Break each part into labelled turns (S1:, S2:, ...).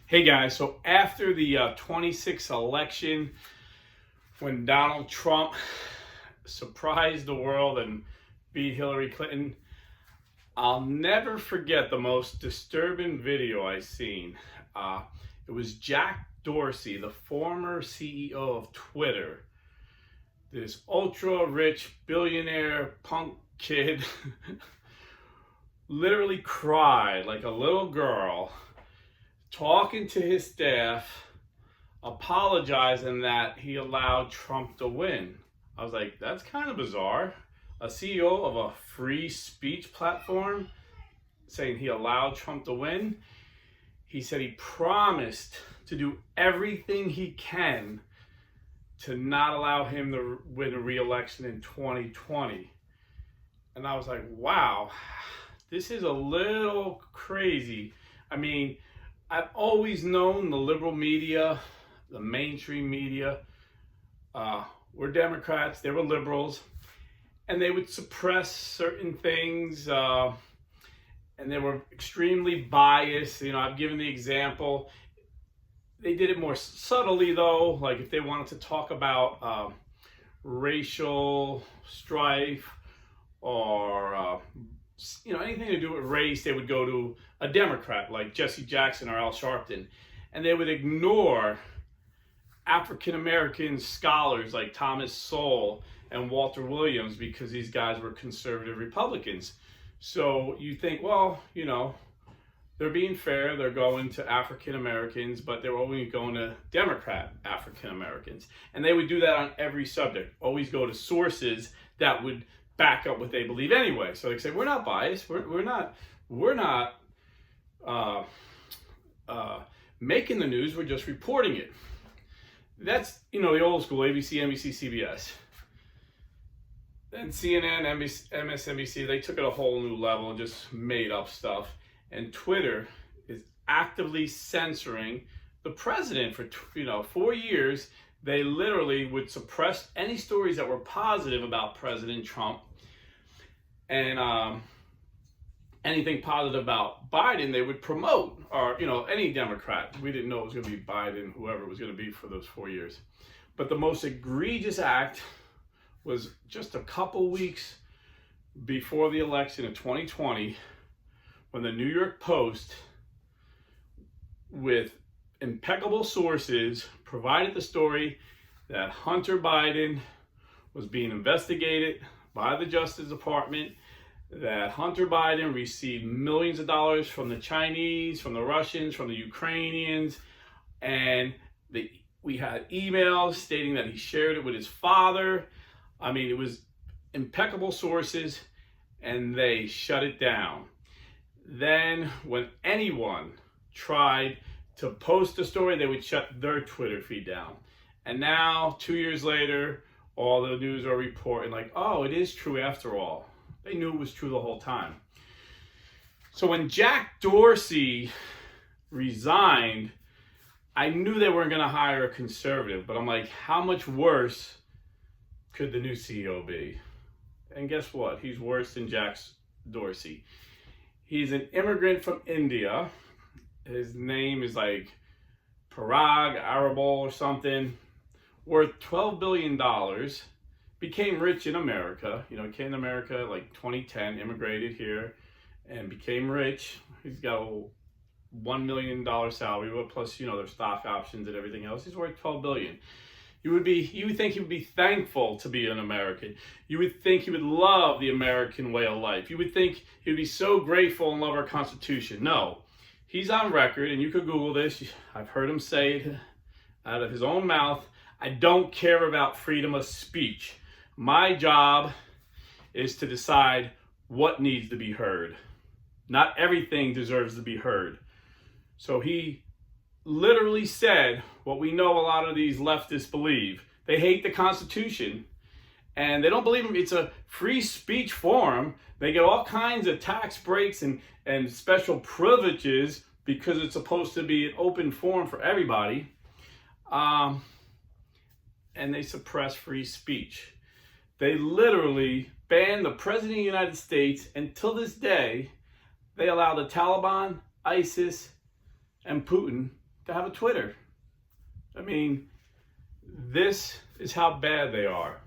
S1: Hey guys, so after the 26th election, when Donald Trump surprised the world and beat Hillary Clinton, I'll never forget the most disturbing video I seen. It was Jack Dorsey, the former CEO of Twitter, this ultra rich billionaire punk kid, literally cried like a little girl, talking to his staff, apologizing that he allowed Trump to win. I was like, that's kind of bizarre. A CEO of a free speech platform saying he allowed Trump to win. He said he promised to do everything he can to not allow him to win a re-election in 2020. And I was like, wow, this is a little crazy. I mean, I've always known the liberal media, the mainstream media, were Democrats, they were liberals, and they would suppress certain things, and they were extremely biased. You know, I've given the example. They did it more subtly though, like if they wanted to talk about racial strife or anything to do with race, they would go to a Democrat like Jesse Jackson or Al Sharpton, and they would ignore African American scholars like Thomas Sowell and Walter Williams because these guys were conservative Republicans. So you think, well, they're being fair, they're going to African Americans, but they're only going to Democrat African Americans. And they would do that on every subject, always go to sources that would back up what they believe anyway. So they say, we're not biased, we're not making the news, we're just reporting it. That's, the old school, ABC, NBC, CBS. And CNN, MSNBC, they took it a whole new level and just made up stuff. And Twitter is actively censoring the president for 4 years. They literally would suppress any stories that were positive about President Trump, and anything positive about Biden they would promote, or any Democrat. We didn't know it was going to be Biden, whoever it was going to be for those 4 years. But the most egregious act was just a couple weeks before the election of 2020, when the New York Post, with impeccable sources, provided the story that Hunter Biden was being investigated by the Justice Department, that Hunter Biden received millions of dollars from the Chinese, from the Russians, from the Ukrainians, and we had emails stating that he shared it with his father. I mean, it was impeccable sources, and they shut it down. Then when anyone tried to post a story, they would shut their Twitter feed down. And now, 2 years later, all the news are reporting like, oh, it is true after all. They knew it was true the whole time. So when Jack Dorsey resigned, I knew they weren't going to hire a conservative, but I'm like, how much worse could the new CEO be? And guess what? He's worse than Jack Dorsey. He's an immigrant from India. His name is like Parag Arabal or something, worth $12 billion, became rich in America. Came to America like 2010, immigrated here, and became rich. He's got a $1 million salary, plus, there's stock options and everything else. He's worth $12 billion. You would think he would be thankful to be an American. You would think he would love the American way of life. You would think he would be so grateful and love our Constitution. No, he's on record, and you could Google this. I've heard him say it out of his own mouth. I don't care about freedom of speech. My job is to decide what needs to be heard. Not everything deserves to be heard. So he literally said what we know a lot of these leftists believe. They hate the Constitution, and they don't believe it's a free speech forum. They get all kinds of tax breaks and special privileges because it's supposed to be an open forum for everybody. And they suppress free speech. They literally banned the President of the United States. Until this day, they allow the Taliban, ISIS, and Putin to have a Twitter. I mean, this is how bad they are.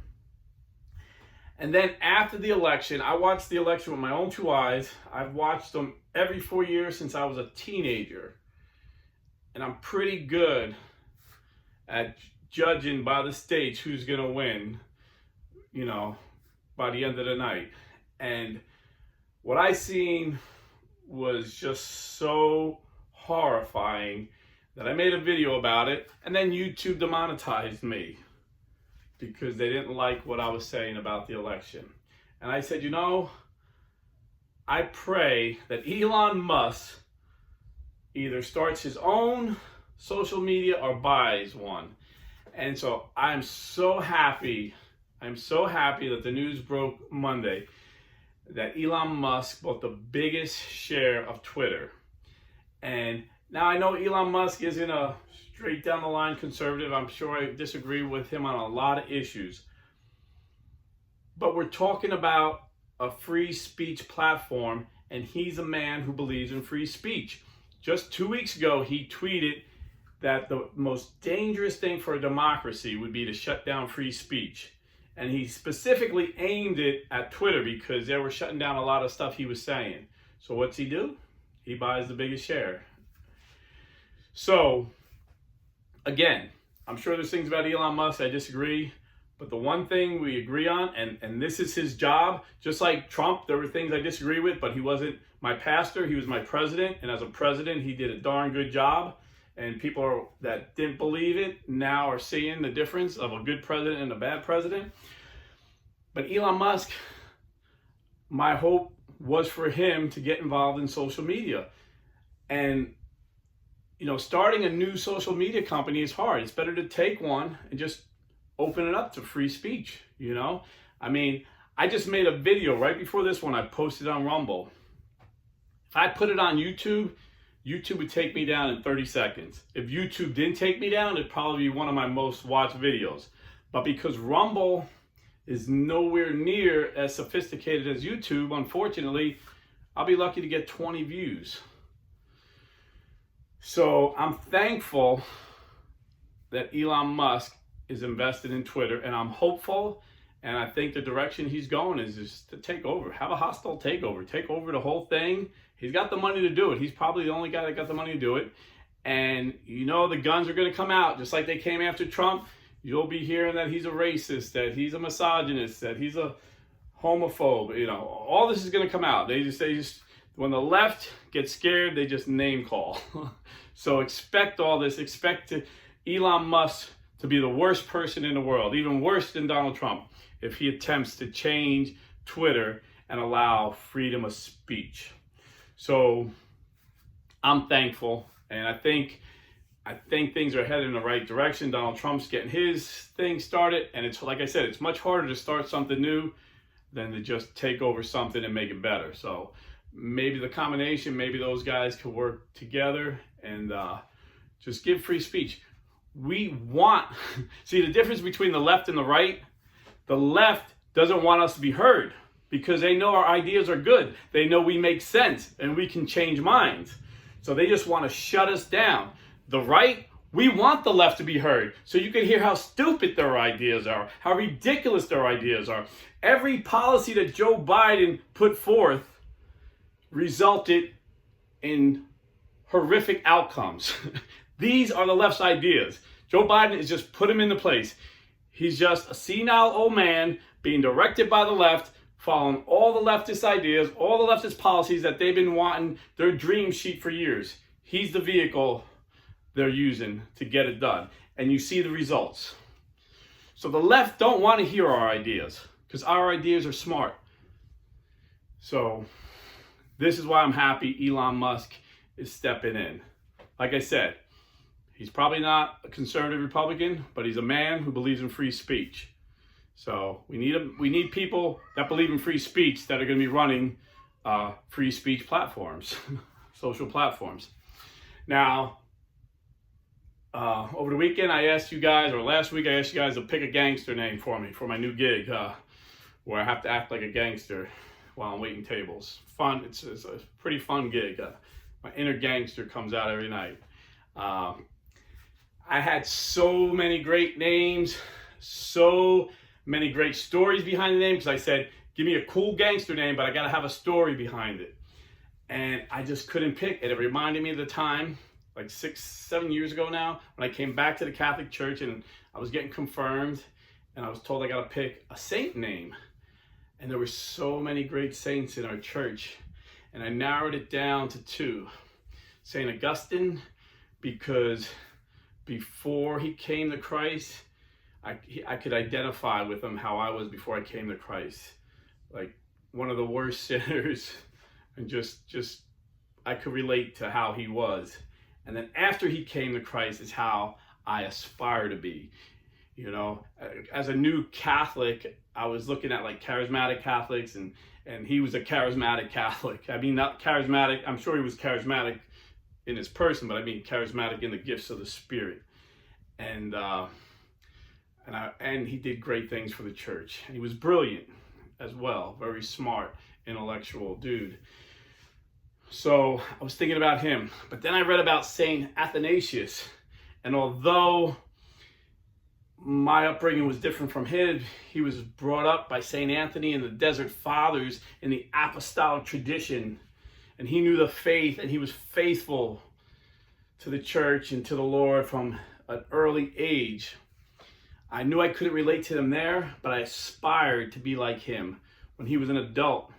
S1: And then after the election, I watched the election with my own two eyes. I've watched them every 4 years since I was a teenager. And I'm pretty good at judging by the states who's going to win, you know, by the end of the night. And what I seen was just so horrifying that I made a video about it, and then YouTube demonetized me because they didn't like what I was saying about the election. And I said, you know, I pray that Elon Musk either starts his own social media or buys one. And so I'm so happy that the news broke Monday that Elon Musk bought the biggest share of Twitter. And now I know Elon Musk isn't a straight down the line conservative. I'm sure I disagree with him on a lot of issues. But we're talking about a free speech platform, and he's a man who believes in free speech. Just 2 weeks ago, he tweeted that the most dangerous thing for a democracy would be to shut down free speech. And he specifically aimed it at Twitter because they were shutting down a lot of stuff he was saying. So what's he do? He buys the biggest share. So, again, I'm sure there's things about Elon Musk I disagree, but the one thing we agree on, and this is his job, just like Trump, there were things I disagree with, but he wasn't my pastor, he was my president, and as a president, he did a darn good job. And people that didn't believe it now are seeing the difference of a good president and a bad president. But Elon Musk, my hope was for him to get involved in social media. And, you know, starting a new social media company is hard. It's better to take one and just open it up to free speech, you know? I mean, I just made a video right before this one I posted on Rumble. If I put it on YouTube, YouTube would take me down in 30 seconds. If YouTube didn't take me down, it'd probably be one of my most watched videos. But because Rumble is nowhere near as sophisticated as YouTube, unfortunately, I'll be lucky to get 20 views. So I'm thankful that Elon Musk is invested in Twitter, and I'm hopeful, and I think the direction he's going is just to take over, have a hostile takeover, take over the whole thing. He's got the money to do it. He's probably the only guy that got the money to do it. And you know the guns are going to come out, just like they came after Trump. You'll be hearing that he's a racist, that he's a misogynist, that he's a homophobe. You know, all this is going to come out. They just, when the left gets scared, they just name call. So expect all this. Expect Elon Musk to be the worst person in the world, even worse than Donald Trump, if he attempts to change Twitter and allow freedom of speech. So I'm thankful, and I think things are headed in the right direction. Donald Trump's getting his thing started, and it's like I said, it's much harder to start something new than to just take over something and make it better. So maybe the combination, maybe those guys could work together and just give free speech. We want, see the difference between the left and the right? The left doesn't want us to be heard because they know our ideas are good. They know we make sense and we can change minds. So they just want to shut us down. The right, we want the left to be heard so you can hear how stupid their ideas are, how ridiculous their ideas are. Every policy that Joe Biden put forth resulted in horrific outcomes. These are the left's ideas. Joe Biden is just put him into place. He's just a senile old man being directed by the left, following all the leftist ideas, all the leftist policies that they've been wanting, their dream sheet for years. He's the vehicle they're using to get it done. And you see the results. So the left don't want to hear our ideas because our ideas are smart. So this is why I'm happy Elon Musk is stepping in. Like I said, he's probably not a conservative Republican, but he's a man who believes in free speech. So we need people that believe in free speech that are going to be running free speech platforms, social platforms. Now, over the weekend, I asked you guys, or last week, I asked you guys to pick a gangster name for me for my new gig, where I have to act like a gangster while I'm waiting tables. It's a pretty fun gig. My inner gangster comes out every night. I had so many great names, so many great stories behind the name, because I said, give me a cool gangster name, but I got to have a story behind it. And I just couldn't pick it. It reminded me of the time, like 6-7 years ago now, when I came back to the Catholic Church and I was getting confirmed, and I was told I got to pick a saint name. And there were so many great saints in our church, and I narrowed it down to 2. St. Augustine, because before he came to Christ, I could identify with him how I was before I came to Christ. Like one of the worst sinners, and just I could relate to how he was. And then after he came to Christ is how I aspire to be. You know, as a new Catholic, I was looking at like charismatic Catholics, and he was a charismatic Catholic. I mean, not charismatic, I'm sure he was charismatic in his person, but I mean charismatic in the gifts of the Spirit. And he did great things for the church. And he was brilliant as well, very smart, intellectual dude. So I was thinking about him. But then I read about Saint Athanasius. And although my upbringing was different from his, he was brought up by Saint Anthony and the Desert Fathers in the apostolic tradition. And he knew the faith, and he was faithful to the church and to the Lord from an early age. I knew I couldn't relate to him there, but I aspired to be like him when he was an adult.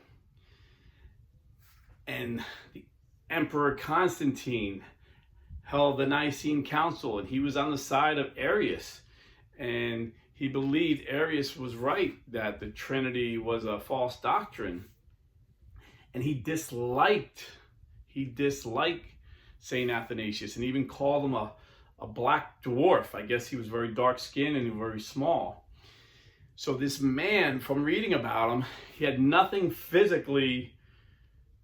S1: And the Emperor Constantine held the Nicene Council, and he was on the side of Arius. And he believed Arius was right, that the Trinity was a false doctrine. And he disliked St. Athanasius, and even called him a black dwarf. I guess he was very dark-skinned and very small. So this man, from reading about him, he had nothing physically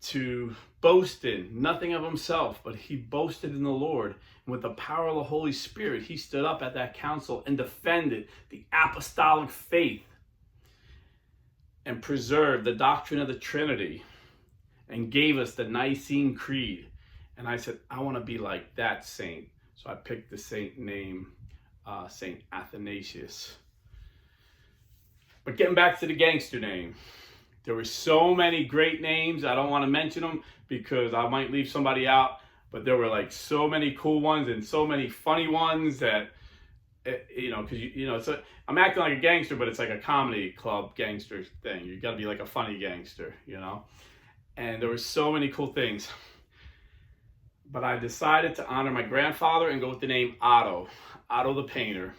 S1: to boast in, nothing of himself, but he boasted in the Lord. And with the power of the Holy Spirit, he stood up at that council and defended the apostolic faith and preserved the doctrine of the Trinity, and gave us the Nicene Creed. And I said, I want to be like that saint. So I picked the saint name, St. Athanasius. But getting back to the gangster name, there were so many great names. I don't want to mention them because I might leave somebody out. But there were like so many cool ones and so many funny ones that, because I'm acting like a gangster, but it's like a comedy club gangster thing. You got to be like a funny gangster, And there were so many cool things. But I decided to honor my grandfather and go with the name Otto the painter.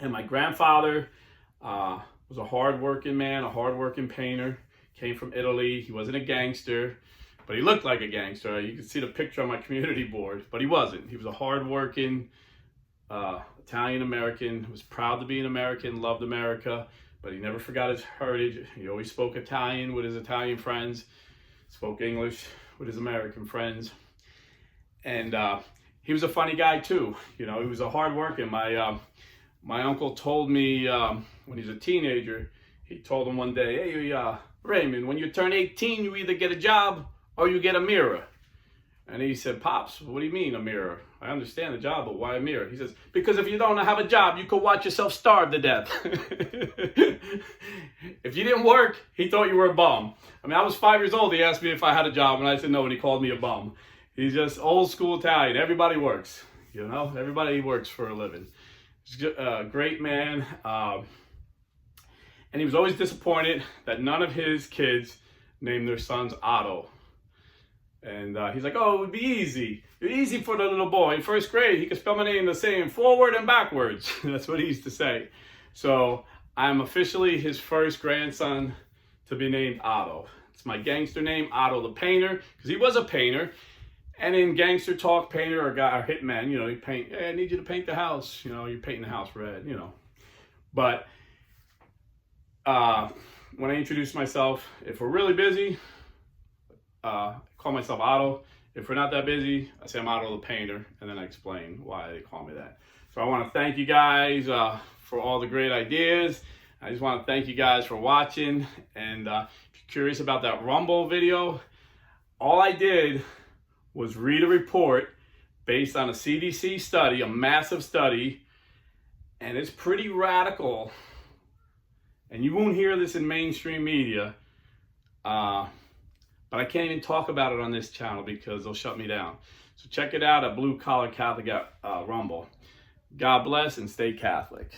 S1: And my grandfather was a hard-working man, a hard-working painter. Came from Italy. He wasn't a gangster, but he looked like a gangster. You can see the picture on my community board, but he wasn't. He was a hard-working Italian-American, was proud to be an American, loved America, but he never forgot his heritage. He always spoke Italian with his Italian friends, spoke English with his American friends. And he was a funny guy too. He was a hard worker. My uncle told me when he was a teenager, he told him one day, hey, Raymond, when you turn 18, you either get a job or you get a mirror. And he said, Pops, what do you mean a mirror? I understand the job, but why a mirror? He says, because if you don't have a job, you could watch yourself starve to death. If you didn't work, he thought you were a bum. I mean, I was 5 years old. He asked me if I had a job, and I said no, and he called me a bum. He's just old school Italian. Everybody works, Everybody works for a living. He's a great man. And he was always disappointed that none of his kids named their sons Otto. And he's like, oh, it would be easy. It'd be easy for the little boy. In first grade, he could spell my name the same forward and backwards. That's what he used to say. So I'm officially his first grandson to be named Otto. It's my gangster name, Otto the painter, because he was a painter. And in gangster talk, painter or guy or hitman, you paint, hey, I need you to paint the house. You're painting the house red, But when I introduce myself, if we're really busy, I call myself Otto. If we're not that busy, I say I'm Otto the painter, and then I explain why they call me that. So I want to thank you guys for all the great ideas. I just want to thank you guys for watching. And if you're curious about that Rumble video, all I did was read a report based on a CDC study, a massive study, and it's pretty radical. And you won't hear this in mainstream media, but I can't even talk about it on this channel because they'll shut me down. So check it out at Blue Collar Catholic Rumble. God bless and stay Catholic.